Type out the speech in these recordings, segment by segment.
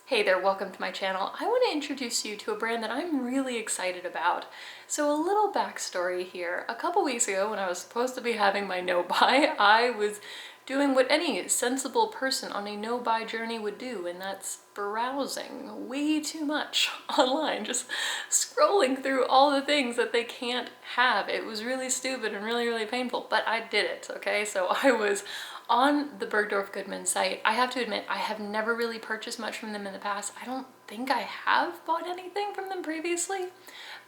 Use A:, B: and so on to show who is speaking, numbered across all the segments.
A: Hey there, welcome to my channel. I want to introduce you to a brand that I'm really excited about. So a little backstory here. A couple weeks ago when I was supposed to be having my no-buy, I was doing what any sensible person on a no-buy journey would do, and that's browsing way too much online, just scrolling through all the things that they can't have. It was really stupid and really painful, but I did it, okay? So I was on the Bergdorf Goodman site. I have to admit, I have never really purchased much from them in the past. I don't think I have bought anything from them previously,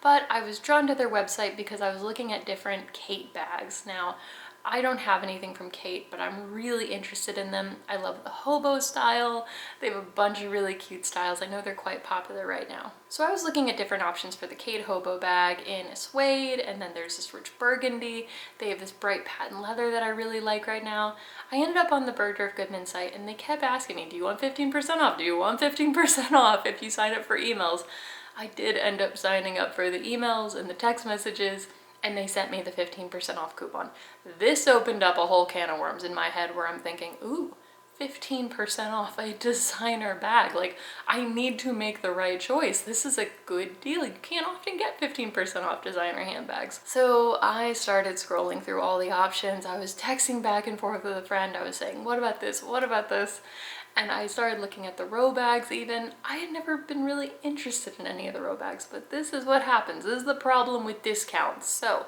A: but I was drawn to their website because I was looking at different Khaite bags. Now, I don't have anything from Khaite, but I'm really interested in them. I love the hobo style. They have a bunch of really cute styles. I know they're quite popular right now. So I was looking at different options for the Khaite hobo bag in a suede, and then there's this rich burgundy. They have this bright patent leather that I really like right now. I ended up on the Bergdorf Goodman site, and they kept asking me, do you want 15% off? Do you want 15% off if you sign up for emails? I did end up signing up for the emails and the text messages, and they sent me the 15% off coupon. This opened up a whole can of worms in my head where I'm thinking, ooh, 15% off a designer bag. Like, I need to make the right choice. This is a good deal. You can't often get 15% off designer handbags. So I started scrolling through all the options. I was texting back and forth with a friend. I was saying, what about this? What about this? And I started looking at the Row bags even. I had never been really interested in any of the Row bags, but this is what happens. This is the problem with discounts. So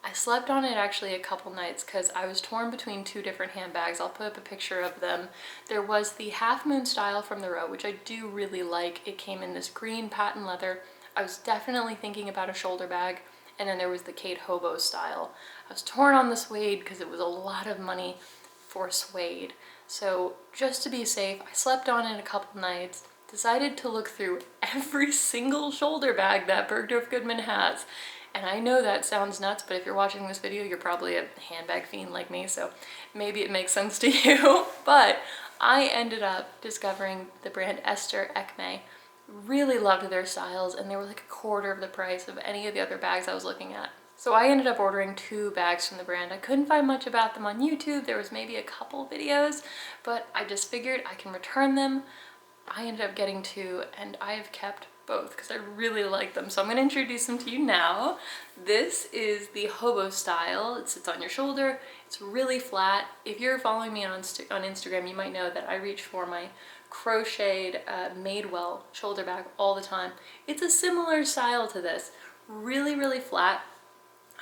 A: I slept on it actually a couple nights because I was torn between two different handbags. I'll put up a picture of them. There was the Half Moon style from the Row, which I do really like. It came in this green patent leather. I was definitely thinking about a shoulder bag. And then there was the Khaite hobo style. I was torn on the suede because it was a lot of money for suede. So just to be safe, I slept on it a couple nights, decided to look through every single shoulder bag that Bergdorf Goodman has. And I know that sounds nuts, but if you're watching this video, you're probably a handbag fiend like me, so maybe it makes sense to you. But I ended up discovering the brand Aesther Ekme. Really loved their styles, and they were like a quarter of the price of any of the other bags I was looking at. So I ended up ordering 2 bags from the brand. I couldn't find much about them on YouTube. There was maybe a couple videos, but I just figured I can return them. I ended up getting 2, and I have kept both because I really like them. So I'm going to introduce them to you now. This is the hobo style. It sits on your shoulder. It's really flat. If you're following me on Instagram, you might know that I reach for my crocheted Madewell shoulder bag all the time. It's a similar style to this. Really flat.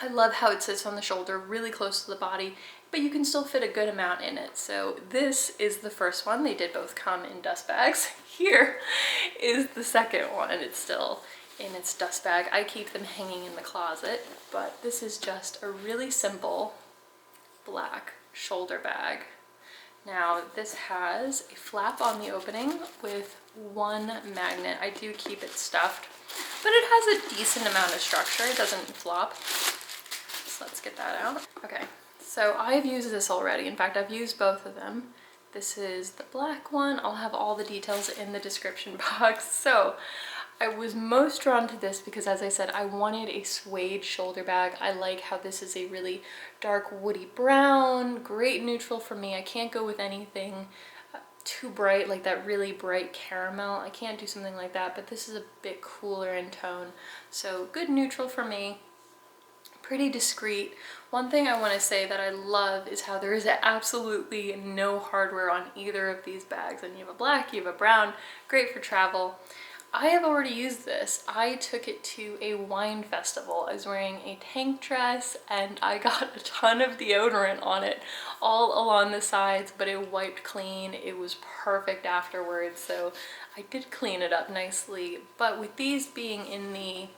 A: I love how it sits on the shoulder, really close to the body, but you can still fit a good amount in it. So this is the first one. They did both come in dust bags. Here is the second one. It's still in its dust bag. I keep them hanging in the closet, but this is just a really simple black shoulder bag. Now this has a flap on the opening with 1 magnet. I do keep it stuffed, but it has a decent amount of structure. It doesn't flop. Let's get that out. Okay, so I've used this already. In fact, I've used both of them. This is the black one. I'll have all the details in the description box. So I was most drawn to this because, as I said, I wanted a suede shoulder bag. I like how this is a really dark woody brown, great neutral for me. I can't go with anything too bright, like that really bright caramel. I can't do something like that, but this is a bit cooler in tone. So good neutral for me. Pretty discreet. One thing I want to say that I love is how there is absolutely no hardware on either of these bags. And you have a black, you have a brown, great for travel. I have already used this. I took it to a wine festival. I was wearing a tank dress and I got a ton of deodorant on it all along the sides, but it wiped clean. It was perfect afterwards. So I did clean it up nicely. But with these being in the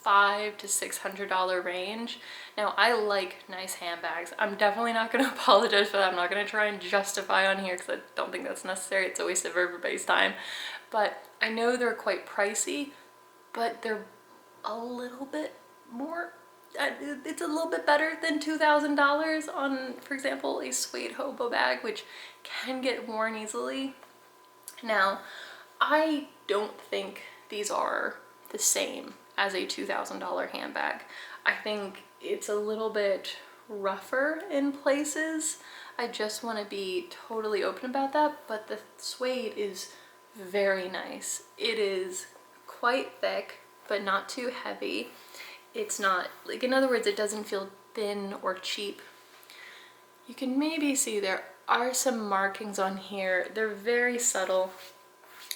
A: $500 to $600 range. Now, I like nice handbags. I'm definitely not going to apologize for that. I'm not going to try and justify on here because I don't think that's necessary. It's a waste of everybody's time. But I know they're quite pricey, but they're a little bit more, it's a little bit better than $2,000 on, for example, a suede hobo bag, which can get worn easily. Now, I don't think these are the same as a $2,000 handbag. I think it's a little bit rougher in places. I just want to be totally open about that, but the suede is very nice. It is quite thick, but not too heavy. It's not, like, in other words, it doesn't feel thin or cheap. You can maybe see there are some markings on here. They're very subtle.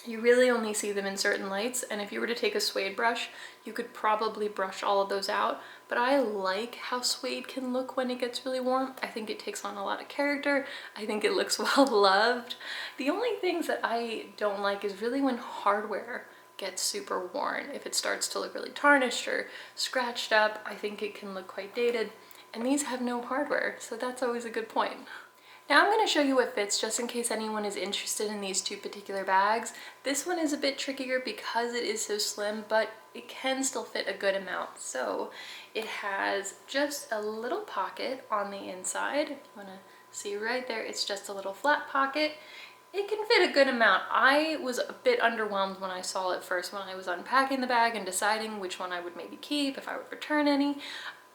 A: You really only see them in certain lights, and if you were to take a suede brush, you could probably brush all of those out. But I like how suede can look when it gets really warm. I think it takes on a lot of character. I think it looks well loved. The only things that I don't like is really when hardware gets super worn. If it starts to look really tarnished or scratched up, I think it can look quite dated. And these have no hardware, so that's always a good point. Now I'm going to show you what fits just in case anyone is interested in these two particular bags. This one is a bit trickier because it is so slim, but it can still fit a good amount. So it has just a little pocket on the inside. If you want to see right there, it's just a little flat pocket. It can fit a good amount. I was a bit underwhelmed when I saw it first, when I was unpacking the bag and deciding which one I would maybe keep, if I would return any.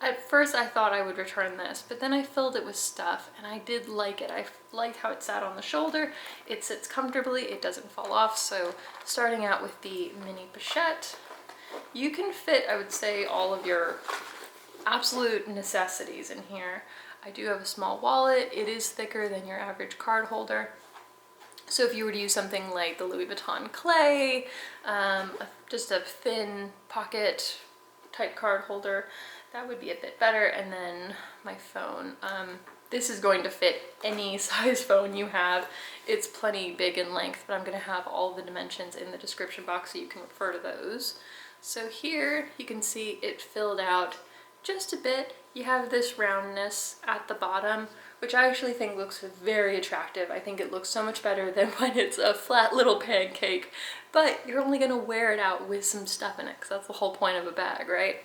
A: At first I thought I would return this, but then I filled it with stuff and I did like it. I liked how it sat on the shoulder. It sits comfortably, it doesn't fall off. So starting out with the mini pochette, you can fit, I would say, all of your absolute necessities in here. I do have a small wallet. It is thicker than your average card holder. So if you were to use something like the Louis Vuitton Clay, just a thin pocket type card holder, that would be a bit better. And then my phone. This is going to fit any size phone you have. It's plenty big in length, but I'm going to have all the dimensions in the description box so you can refer to those. So here you can see it filled out just a bit. You have this roundness at the bottom, which I actually think looks very attractive. I think it looks so much better than when it's a flat little pancake, but you're only going to wear it out with some stuff in it, because that's the whole point of a bag, right?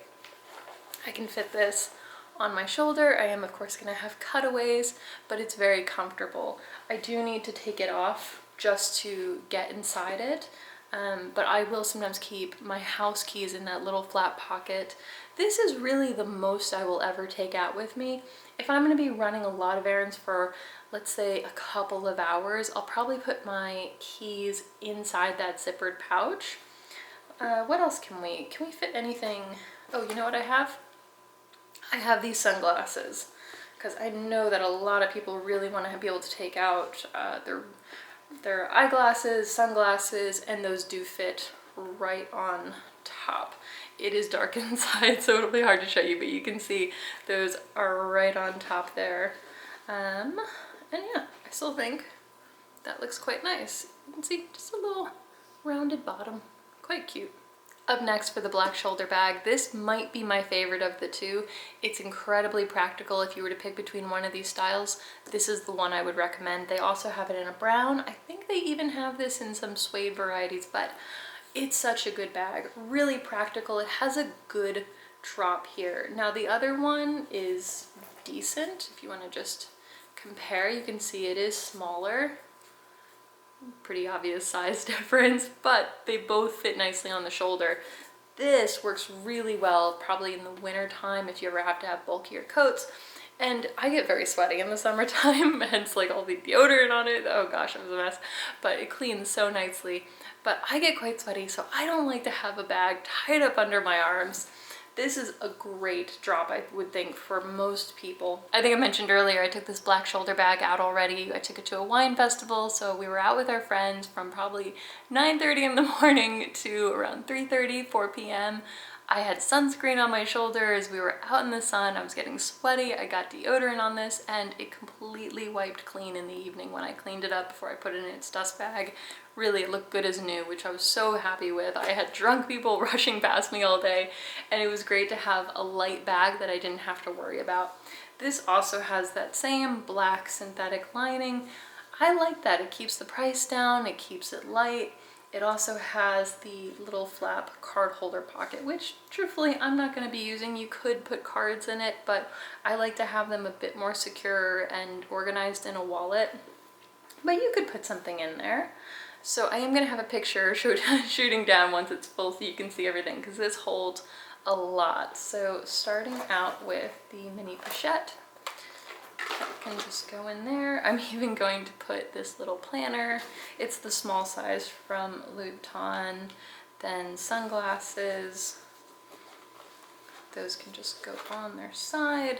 A: I can fit this on my shoulder. I am of course going to have cutaways, but it's very comfortable. I do need to take it off just to get inside it, but I will sometimes keep my house keys in that little flat pocket. This is really the most I will ever take out with me. If I'm going to be running a lot of errands for, let's say, a couple of hours, I'll probably put my keys inside that zippered pouch. What else can we fit anything? Oh, you know what I have? I have these sunglasses, because I know that a lot of people really want to be able to take out their eyeglasses, sunglasses, and those do fit right on top. It is dark inside, so it'll be hard to show you, but you can see those are right on top there. And yeah, I still think that looks quite nice. You can see just a little rounded bottom, quite cute. Up next for the black shoulder bag, this might be my favorite of the two. It's incredibly practical. If you were to pick between one of these styles, this is the one I would recommend. They also have it in a brown. I think they even have this in some suede varieties, but it's such a good bag. Really practical. It has a good drop here. Now the other one is decent. If you want to just compare, you can see it is smaller. Pretty obvious size difference, but they both fit nicely on the shoulder. This works really well probably in the winter time if you ever have to have bulkier coats. And I get very sweaty in the summertime, hence like all the deodorant on it. Oh gosh, it was a mess, but it cleans so nicely. But I get quite sweaty, so I don't like to have a bag tied up under my arms. This is a great drop, I would think, for most people. I think I mentioned earlier, I took this black shoulder bag out already. I took it to a wine festival, so we were out with our friends from probably 9:30 in the morning to around 3:30, 4 p.m. I had sunscreen on my shoulders, we were out in the sun, I was getting sweaty, I got deodorant on this, and it completely wiped clean in the evening when I cleaned it up before I put it in its dust bag. Really, it looked good as new, which I was so happy with. I had drunk people rushing past me all day, and it was great to have a light bag that I didn't have to worry about. This also has that same black synthetic lining. I like that. It keeps the price down, it keeps it light. It also has the little flap card holder pocket, which truthfully I'm not going to be using. You could put cards in it, but I like to have them a bit more secure and organized in a wallet. But you could put something in there. So I am going to have a picture shooting down once it's full so you can see everything, because this holds a lot. So starting out with the mini pochette, That can just go in there. I'm even going to put this little planner. It's the small size from Louis Vuitton. Then sunglasses. Those can just go on their side.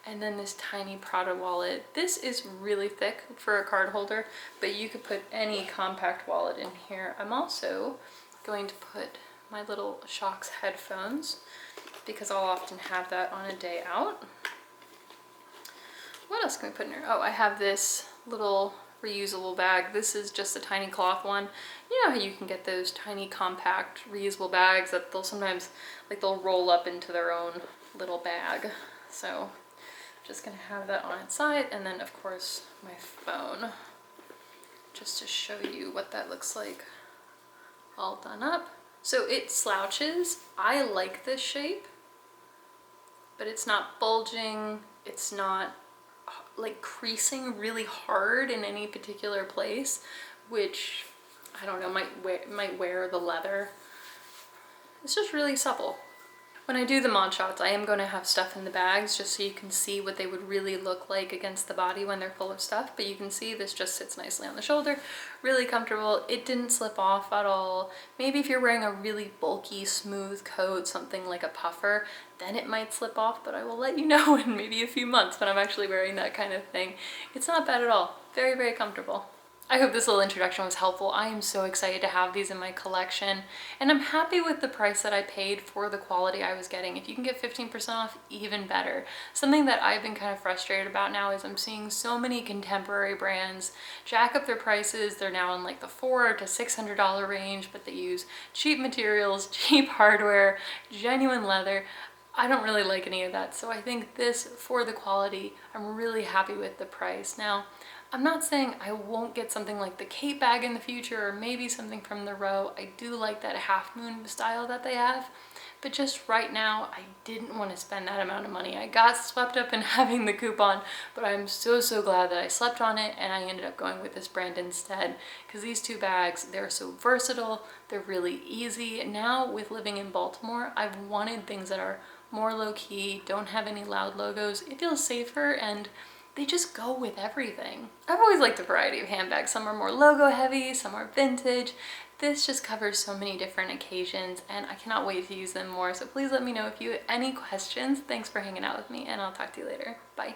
A: And then this tiny Prada wallet. This is really thick for a card holder, but you could put any compact wallet in here. I'm also going to put my little Shocks headphones because I'll often have that on a day out. What else can we put in here? Oh, I have this little reusable bag. This is just a tiny cloth one. You know how you can get those tiny compact reusable bags that they'll sometimes, like, they'll roll up into their own little bag. So just gonna have that on its side, and then of course my phone, just to show you what that looks like all done up. So it slouches. I like this shape, but it's not bulging. It's not like creasing really hard in any particular place, which I don't know, might wear the leather. It's just really supple. When I do the mod shots, I am going to have stuff in the bags just so you can see what they would really look like against the body when they're full of stuff. But you can see this just sits nicely on the shoulder, really comfortable. It didn't slip off at all. Maybe if you're wearing a really bulky, smooth coat, something like a puffer, then it might slip off, but I will let you know in maybe a few months when I'm actually wearing that kind of thing. It's not bad at all. Very, very comfortable. I hope this little introduction was helpful. I am so excited to have these in my collection, and I'm happy with the price that I paid for the quality I was getting. If you can get 15% off, even better. Something that I've been kind of frustrated about now is I'm seeing so many contemporary brands jack up their prices. They're now in like the $400 to $600 range, but they use cheap materials, cheap hardware, genuine leather. I don't really like any of that, so I think this, for the quality, I'm really happy with the price. Now, I'm not saying I won't get something like the Khaite bag in the future, or maybe something from The Row. I do like that half moon style that they have, but just right now, I didn't want to spend that amount of money. I got swept up in having the coupon, but I'm so glad that I slept on it and I ended up going with this brand instead, because these two bags, they're so versatile, they're really easy. Now, with living in Baltimore, I've wanted things that are more low-key, don't have any loud logos. It feels safer, and they just go with everything. I've always liked the variety of handbags. Some are more logo heavy, some are vintage. This just covers so many different occasions, and I cannot wait to use them more. So please let me know if you have any questions. Thanks for hanging out with me, and I'll talk to you later. Bye.